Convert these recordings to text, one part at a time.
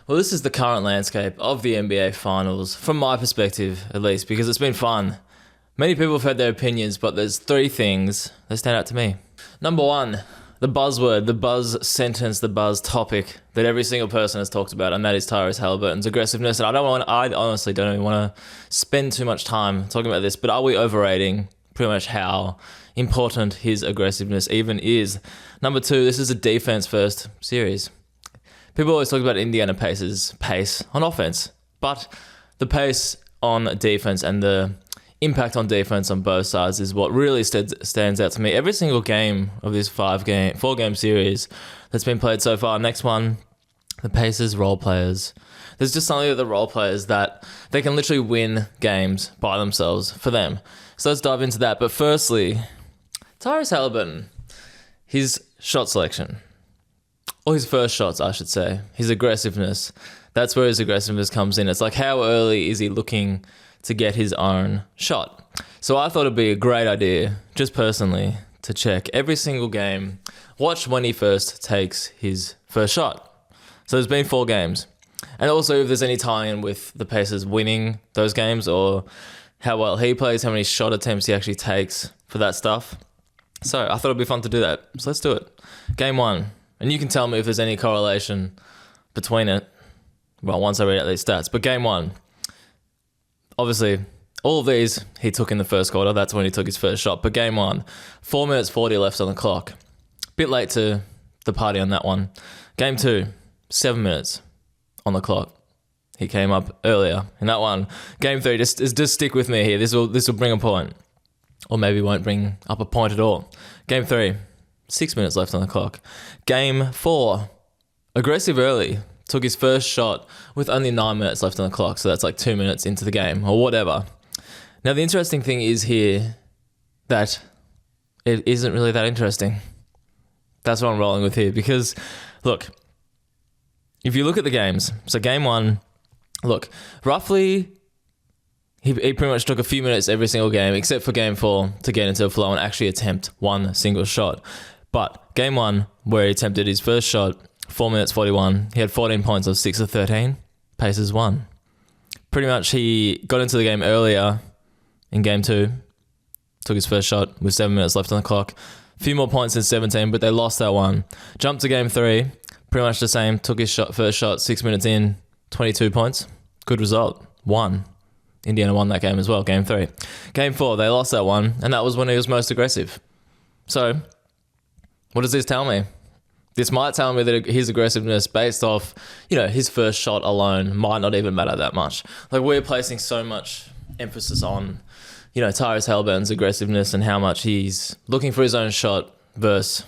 Well, this is the current landscape of the NBA Finals, from my perspective at least, because it's been fun. Many people have had their opinions, but there's three things that stand out to me. Number one, the buzzword, the buzz sentence, the buzz topic that every single person has talked about, and that is Tyrese Haliburton's aggressiveness. And I honestly don't even want to spend too much time talking about this, but are we overrating pretty much how important his aggressiveness even is? Number two, this is a defense-first series. People always talk about Indiana Pacers' pace on offense, but the pace on defense and the impact on defense on both sides is what really stands out to me. Every single game of this four-game series that's been played so far. Next one, the Pacers role players. There's just something with the role players that they can literally win games by themselves for them. So let's dive into that. But firstly, Tyrese Haliburton, his shot selection. Or his first shots, I should say. His aggressiveness. That's where his aggressiveness comes in. It's like, how early is he looking to get his own shot? So I thought it'd be a great idea, just personally, to check every single game, watch when he first takes his first shot. So there's been 4 games. And also if there's any tie-in with the Pacers winning those games, or how well he plays, how many shot attempts he actually takes for that stuff. So I thought it'd be fun to do that. So let's do it. Game 1. And you can tell me if there's any correlation between it, well, once I read out these stats. But game 1, obviously, all of these he took in the first quarter. That's when he took his first shot. But game 1, 4 minutes 40 left on the clock. Bit late to the party on that one. Game 2, 7 minutes on the clock. He came up earlier in that one. Game 3, just stick with me here. This will bring a point. Or maybe won't bring up a point at all. Game 3. 6 minutes left on the clock. Game 4, aggressive early. Took his first shot with only 9 minutes left on the clock. So that's like 2 minutes into the game or whatever. Now, the interesting thing is here that it isn't really that interesting. That's what I'm rolling with here. Because, look, if you look at the games, so game 1, look, roughly he pretty much took a few minutes every single game, except for game 4, to get into a flow and actually attempt one single shot. But game 1, where he attempted his first shot, 4 minutes 41, he had 14 points of 6 of 13. Pacers won. Pretty much he got into the game earlier in game 2, took his first shot with 7 minutes left on the clock. A few more points in 17, but they lost that one. Jumped to game 3, pretty much the same, took his first shot 6 minutes in, 22 points. Good result. Won. Indiana won that game as well, game 3. Game 4, they lost that one, and that was when he was most aggressive. So, what does this tell me? This might tell me that his aggressiveness based off, his first shot alone might not even matter that much. Like, we're placing so much emphasis on, Tyrese Haliburton's aggressiveness and how much he's looking for his own shot versus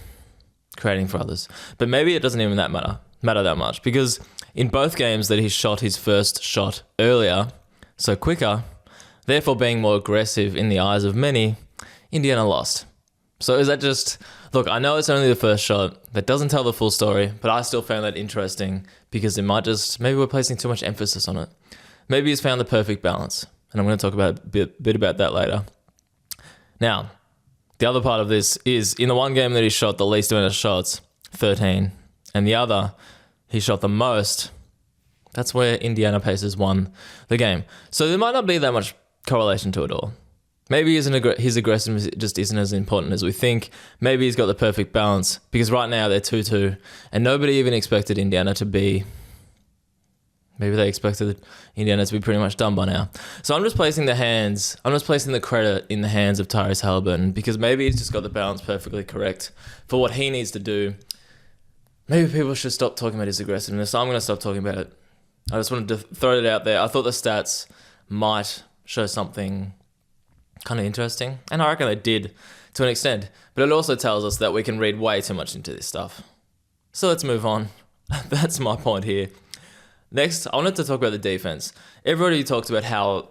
creating for others. But maybe it doesn't even matter that much, because in both games that he shot his first shot earlier, so quicker, therefore being more aggressive in the eyes of many, Indiana lost. So is that just... Look, I know it's only the first shot. That doesn't tell the full story, but I still found that interesting because it might maybe we're placing too much emphasis on it. Maybe he's found the perfect balance, and I'm going to talk about a bit about that later. Now, the other part of this is, in the one game that he shot the least amount of shots, 13, and the other, he shot the most. That's where Indiana Pacers won the game. So there might not be that much correlation to it all. Maybe his aggressiveness just isn't as important as we think. Maybe he's got the perfect balance, because right now they're 2-2 and nobody even expected Indiana to be... Maybe they expected Indiana to be pretty much done by now. So I'm just placing the credit in the hands of Tyrese Haliburton, because maybe he's just got the balance perfectly correct for what he needs to do. Maybe people should stop talking about his aggressiveness. So I'm going to stop talking about it. I just wanted to throw it out there. I thought the stats might show something kind of interesting, and I reckon they did to an extent, but it also tells us that we can read way too much into this stuff. So let's move on. That's my point here. Next, I wanted to talk about the defense. Everybody talked about how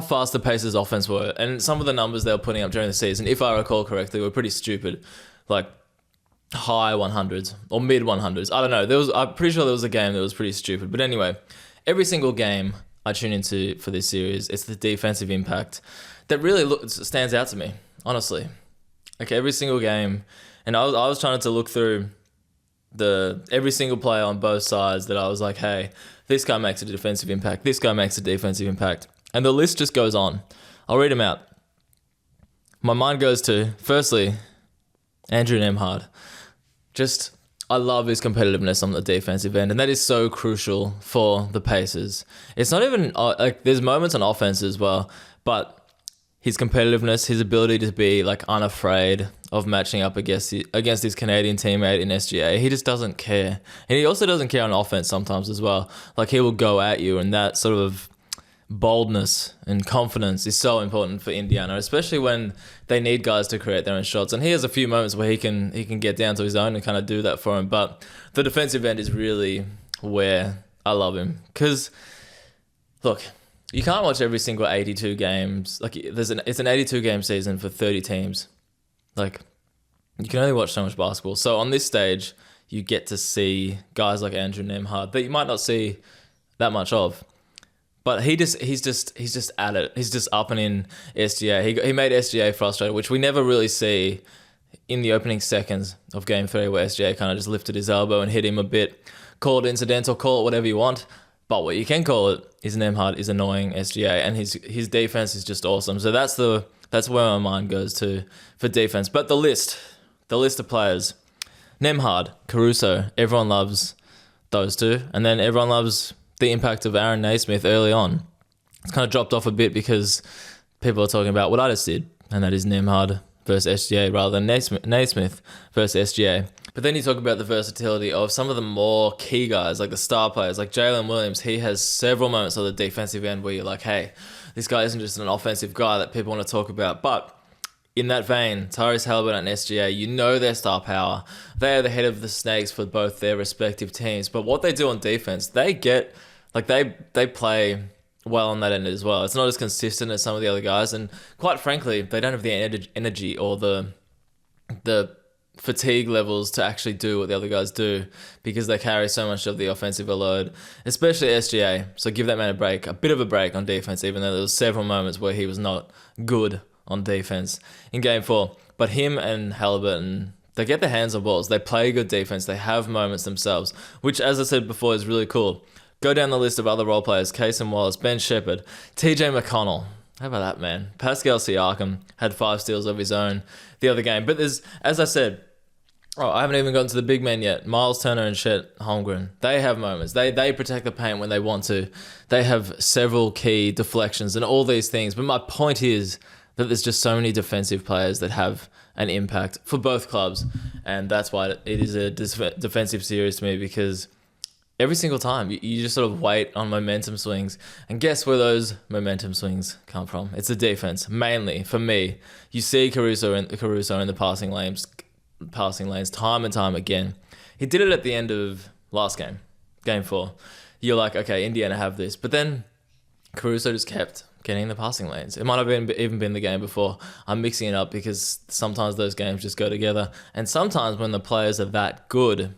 fast the Pacers offense were, and some of the numbers they were putting up during the season, if I recall correctly, were pretty stupid. Like high 100s or mid 100s. I don't know. I'm pretty sure there was a game that was pretty stupid. But anyway, every single game I tune into for this series, it's the defensive impact that really stands out to me, honestly. Like every single game. And I was trying to look through every single player on both sides that I was like, hey, this guy makes a defensive impact. This guy makes a defensive impact. And the list just goes on. I'll read them out. My mind goes to, firstly, Andrew Nembhard. I love his competitiveness on the defensive end, and that is so crucial for the Pacers. It's not even, there's moments on offense as well, but his competitiveness, his ability to be like unafraid of matching up against his Canadian teammate in SGA, he just doesn't care. And he also doesn't care on offense sometimes as well. Like, he will go at you, and that sort of boldness and confidence is so important for Indiana, especially when they need guys to create their own shots. And he has a few moments where he can get down to his own and kind of do that for him. But the defensive end is really where I love him. Because, look, you can't watch every single 82 games. Like, it's an 82 game season for 30 teams. Like, you can only watch so much basketball. So on this stage, you get to see guys like Andrew Nembhard that you might not see that much of. But he's just at it. He's just up and in SGA. He made SGA frustrated, which we never really see in the opening seconds of Game 3, where SGA kind of just lifted his elbow and hit him a bit. Call it incidental, call it whatever you want. But what you can call it is Nembhard is annoying SGA, and his defense is just awesome. So that's where my mind goes to for defense. But the list of players: Nembhard, Caruso. Everyone loves those two, and then everyone loves the impact of Aaron Naismith early on. It's kind of dropped off a bit because people are talking about what I just did, and that is Nembhard versus SGA rather than Naismith versus SGA. But then you talk about the versatility of some of the more key guys, like the star players, like Jalen Williams. He has several moments on the defensive end where you're like, hey, this guy isn't just an offensive guy that people want to talk about. But in that vein, Tyrese Haliburton and SGA, you know their star power. They are the head of the snakes for both their respective teams. But what they do on defense, they play well on that end as well. It's not as consistent as some of the other guys, and quite frankly, they don't have the energy or the fatigue levels to actually do what the other guys do, because they carry so much of the offensive load, especially SGA. So give that man a bit of a break on defense, even though there was several moments where he was not good on defense in Game 4. But him and Haliburton, they get their hands on balls. They play good defense. They have moments themselves, which, as I said before, is really cool. Go down the list of other role players: Cason Wallace, Ben Shepherd, TJ McConnell. How about that, man? Pascal Siakam had 5 steals of his own the other game. But there's, as I said, I haven't even gotten to the big men yet. Miles Turner and Chet Holmgren. They have moments. They protect the paint when they want to. They have several key deflections and all these things. But my point is that there's just so many defensive players that have an impact for both clubs. And that's why it is a defensive series to me, because every single time, you just sort of wait on momentum swings. And guess where those momentum swings come from? It's the defense, mainly, for me. You see Caruso in the passing lanes time and time again. He did it at the end of last game, Game 4. You're like, okay, Indiana have this. But then Caruso just kept getting the passing lanes. It might have even been the game before. I'm mixing it up because sometimes those games just go together. And sometimes when the players are that good,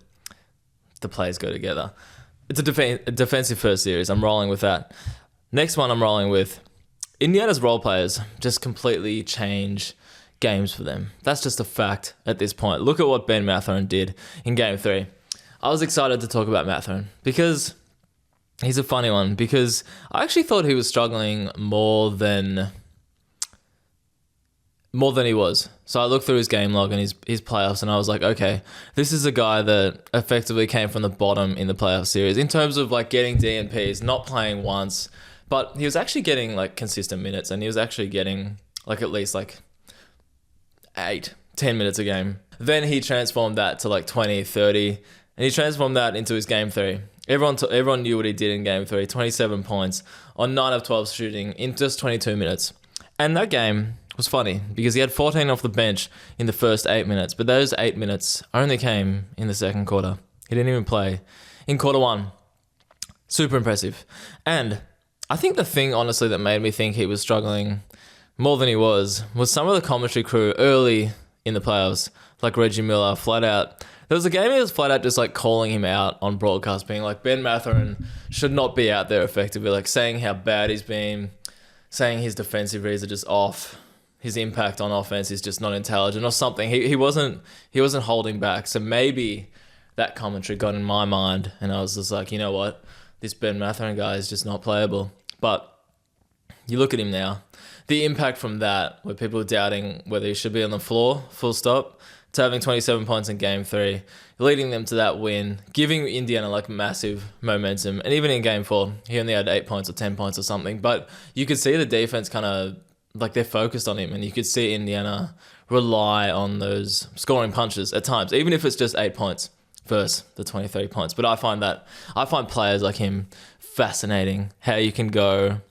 the players go together. It's a defensive first series. I'm rolling with that. Next one I'm rolling with, Indiana's role players just completely change games for them. That's just a fact at this point. Look at what Ben Mathurin did in Game 3. I was excited to talk about Mathurin because he's a funny one, because I actually thought he was struggling more than he was. So I looked through his game log and his playoffs, and I was like, okay, this is a guy that effectively came from the bottom in the playoff series in terms of like getting DNPs, not playing once, but he was actually getting like consistent minutes, and he was actually getting like at least like 8-10 minutes a game. Then he transformed that to like 20, 30, and he transformed that into his Game 3. Everyone knew what he did in Game 3. 27 points on 9 of 12 shooting in just 22 minutes. And that game was funny because he had 14 off the bench in the first 8 minutes, but those 8 minutes only came in the second quarter. He didn't even play in quarter 1. Super impressive. And I think the thing, honestly, that made me think he was struggling more than he was some of the commentary crew early in the playoffs, like Reggie Miller, flat out. There was a game he was flat out just like calling him out on broadcast, being like, Ben Mathurin should not be out there effectively, like saying how bad he's been, saying his defensive reads are just off, his impact on offense is just not intelligent or something. He wasn't holding back. So maybe that commentary got in my mind, and I was just like, you know what, this Ben Mathurin guy is just not playable. But you look at him now, the impact from that, where people are doubting whether he should be on the floor, full stop, to having 27 points in Game 3, leading them to that win, giving Indiana like massive momentum. And even in Game 4, he only had 8 points or 10 points or something. But you could see the defense kind of, like, they're focused on him, and you could see Indiana rely on those scoring punches at times, even if it's just 8 points versus the 23 points. But I find players like him fascinating, how you can go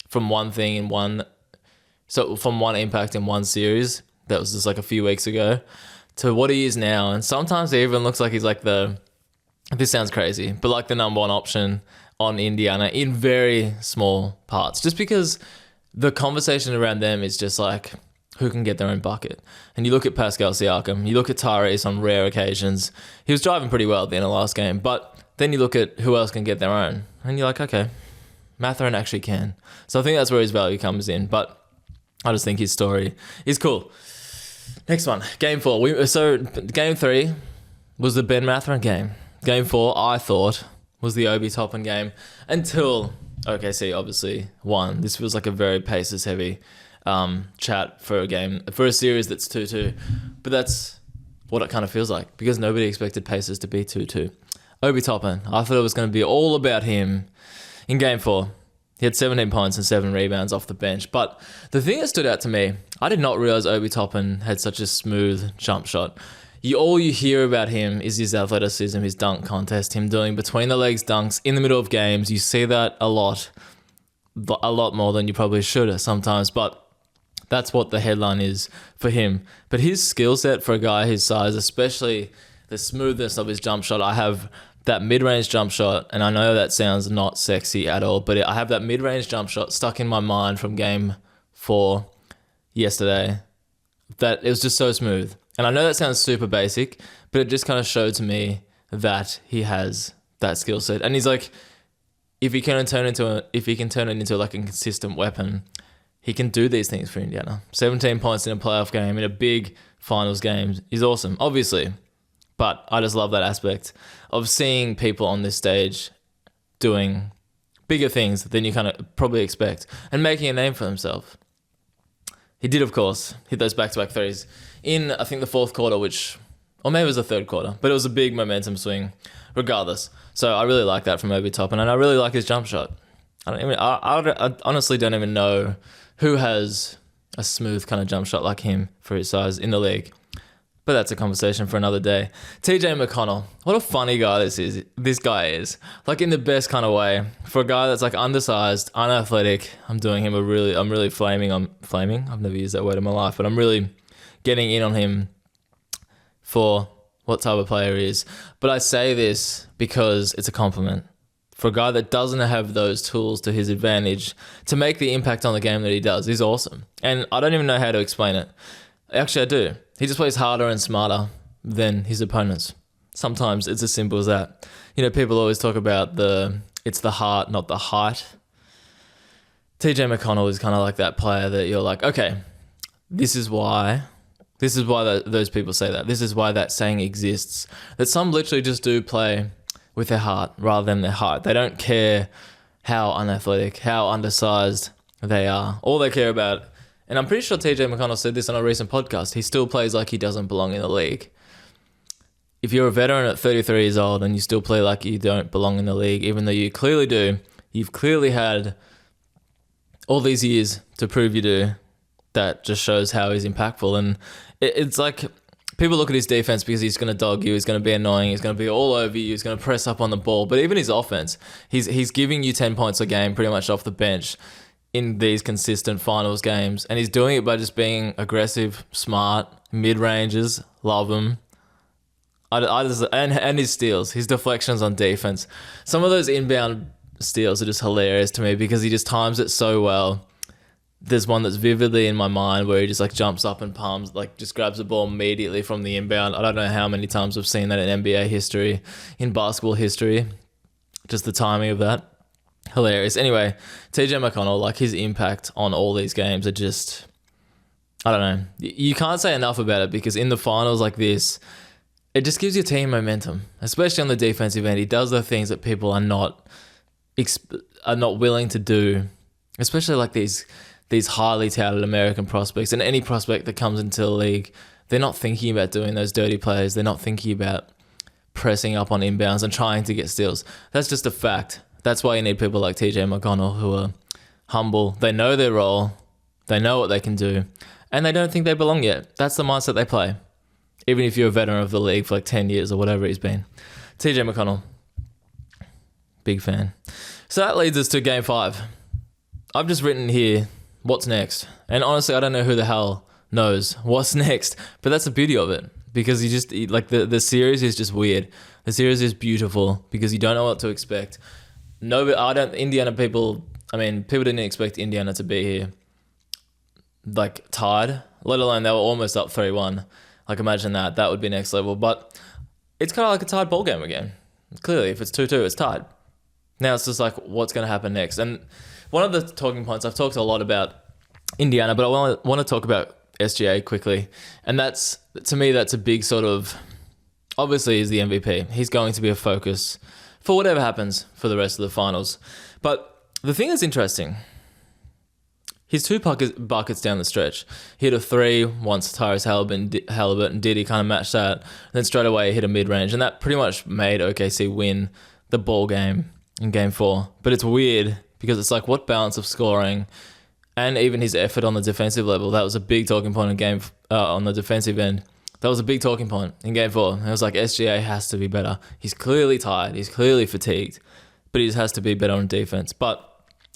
from one thing in one, so from one impact in one series that was just like a few weeks ago to what he is now. And sometimes he even looks like he's like this sounds crazy, but like the number one option on Indiana in very small parts, just because the conversation around them is just like who can get their own bucket. And you look at Pascal Siakam, you look at Tyrese on rare occasions. He was driving pretty well at the end of the last game, but then you look at who else can get their own, and you're like, okay, Mathurin actually can. So I think that's where his value comes in, but I just think his story is cool. Next one, Game 4. So Game 3 was the Ben Mathurin game. Game 4, I thought, was the Obi Toppin game until OKC obviously won. This was like a very Pacers heavy chat for a series that's 2-2. But that's what it kind of feels like, because nobody expected Pacers to be 2-2. Obi Toppin, I thought it was going to be all about him in Game 4. He had 17 points and 7 rebounds off the bench. But the thing that stood out to me, I did not realize Obi Toppin had such a smooth jump shot. All you hear about him is his athleticism, his dunk contest, him doing between the legs dunks in the middle of games. You see that a lot more than you probably should sometimes, but that's what the headline is for him. But his skill set for a guy his size, especially the smoothness of his jump shot, I have that mid-range jump shot, and I know that sounds not sexy at all, but I have that mid-range jump shot stuck in my mind from Game 4 yesterday, that it was just so smooth. And I know that sounds super basic, but it just kind of showed to me that he has that skill set. And he's like, if he can turn it into like a consistent weapon, he can do these things for Indiana. 17 points in a playoff game, in a big finals game, is awesome, obviously. But I just love that aspect of seeing people on this stage doing bigger things than you kind of probably expect and making a name for himself. He did, of course, hit those back-to-back threes in, I think, the fourth quarter, or maybe it was the third quarter, but it was a big momentum swing regardless. So I really like that from Obi Toppin, and I really like his jump shot. I honestly don't even know who has a smooth kind of jump shot like him for his size in the league. But that's a conversation for another day. TJ McConnell, what a funny guy this guy is. Like, in the best kind of way. For a guy that's like undersized, unathletic, I'm really flaming. I've never used that word in my life, but I'm really getting in on him for what type of player he is. But I say this because it's a compliment. For a guy that doesn't have those tools to his advantage to make the impact on the game that he does, he's awesome. And I don't even know how to explain it. Actually, I do. He just plays harder and smarter than his opponents. Sometimes it's as simple as that. You know, people always talk about it's the heart, not the height. TJ McConnell is kind of like that player that you're like, okay, this is why those people say that. This is why that saying exists. That some literally just do play with their heart rather than their height. They don't care how unathletic, how undersized they are. All they care about, and I'm pretty sure TJ McConnell said this on a recent podcast, he still plays like he doesn't belong in the league. If you're a veteran at 33 years old and you still play like you don't belong in the league, even though you clearly do, you've clearly had all these years to prove you do, that just shows how he's impactful. And it's like, people look at his defense because he's going to dog you, he's going to be annoying, he's going to be all over you, he's going to press up on the ball. But even his offense, he's giving you 10 points a game pretty much off the bench in these consistent finals games. And he's doing it by just being aggressive, smart, mid-ranges, love him. And his steals, his deflections on defense. Some of those inbound steals are just hilarious to me because he just times it so well. There's one that's vividly in my mind where he just like jumps up and palms, like just grabs the ball immediately from the inbound. I don't know how many times I've seen that in NBA history, in basketball history. Just the timing of that. Hilarious. Anyway, TJ McConnell, like his impact on all these games are just, I don't know. You can't say enough about it because in the finals like this, it just gives your team momentum, especially on the defensive end. He does the things that people are not willing to do, especially like these highly touted American prospects, and any prospect that comes into the league, they're not thinking about doing those dirty plays. They're not thinking about pressing up on inbounds and trying to get steals. That's just a fact. That's why you need people like TJ McConnell who are humble. They know their role. They know what they can do. And they don't think they belong yet. That's the mindset they play. Even if you're a veteran of the league for like 10 years or whatever he's been. TJ McConnell. Big fan. So that leads us to Game 5. I've just written here, what's next? And honestly, I don't know who the hell knows what's next. But that's the beauty of it. Because you just, like, the series is just weird. The series is beautiful because you don't know what to expect. Indiana people, people didn't expect Indiana to be here, like, tied, let alone they were almost up 3-1. Like, imagine that. That would be next level. But it's kind of like a tied ball game again. Clearly, if it's 2-2, it's tied. Now it's just like, what's going to happen next? And one of the talking points, I've talked a lot about Indiana, but I want to talk about SGA quickly. And that's, to me, that's a big sort of, obviously he's the MVP. He's going to be a focus for whatever happens for the rest of the finals. But the thing that's interesting, his 2 buckets down the stretch. He hit a 3 once Tyrese Halliburton did. He kind of matched that. And then straight away he hit a mid-range. And that pretty much made OKC win the ball game in Game 4. But it's weird because it's like, what balance of scoring and even his effort on the defensive level, that was a big talking point in on the defensive end. That was a big talking point in Game 4. It was like, SGA has to be better. He's clearly tired. He's clearly fatigued. But he just has to be better on defense. But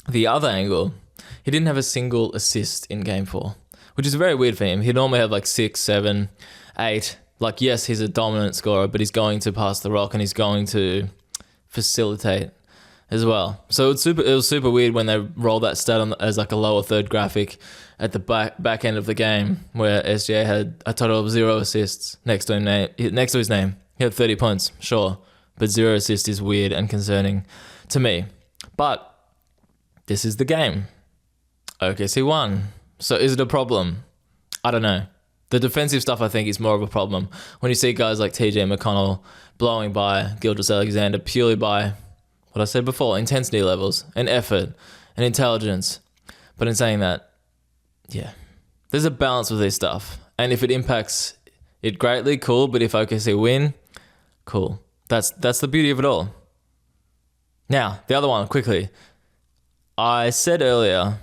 the other angle, he didn't have a single assist in Game 4, which is very weird for him. He'd normally have like 6, 7, 8. Like, yes, he's a dominant scorer, but he's going to pass the rock and he's going to facilitate as well. So it was super weird when they rolled that stat as like a lower third graphic at the back end of the game, where SGA had a total of 0 assists next to his name. He had 30 points, sure, but 0 assists is weird and concerning to me. But this is the game. OKC won. So is it a problem? I don't know. The defensive stuff, I think, is more of a problem. When you see guys like TJ McConnell blowing by Gilgeous-Alexander purely by what I said before, intensity levels and effort and intelligence. But in saying that, yeah, there's a balance with this stuff. And if it impacts it greatly, cool. But if OKC win, cool. That's the beauty of it all. Now, the other one, quickly. I said earlier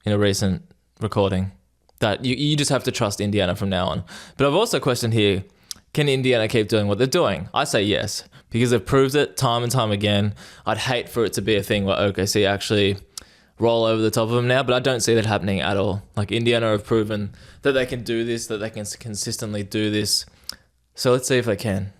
in a recent recording that you just have to trust Indiana from now on. But I've also questioned here, can Indiana keep doing what they're doing? I say yes, because they've proved it time and time again. I'd hate for it to be a thing where OKC actually roll over the top of them now, but I don't see that happening at all. Like, Indiana have proven that they can do this, that they can consistently do this. So let's see if they can.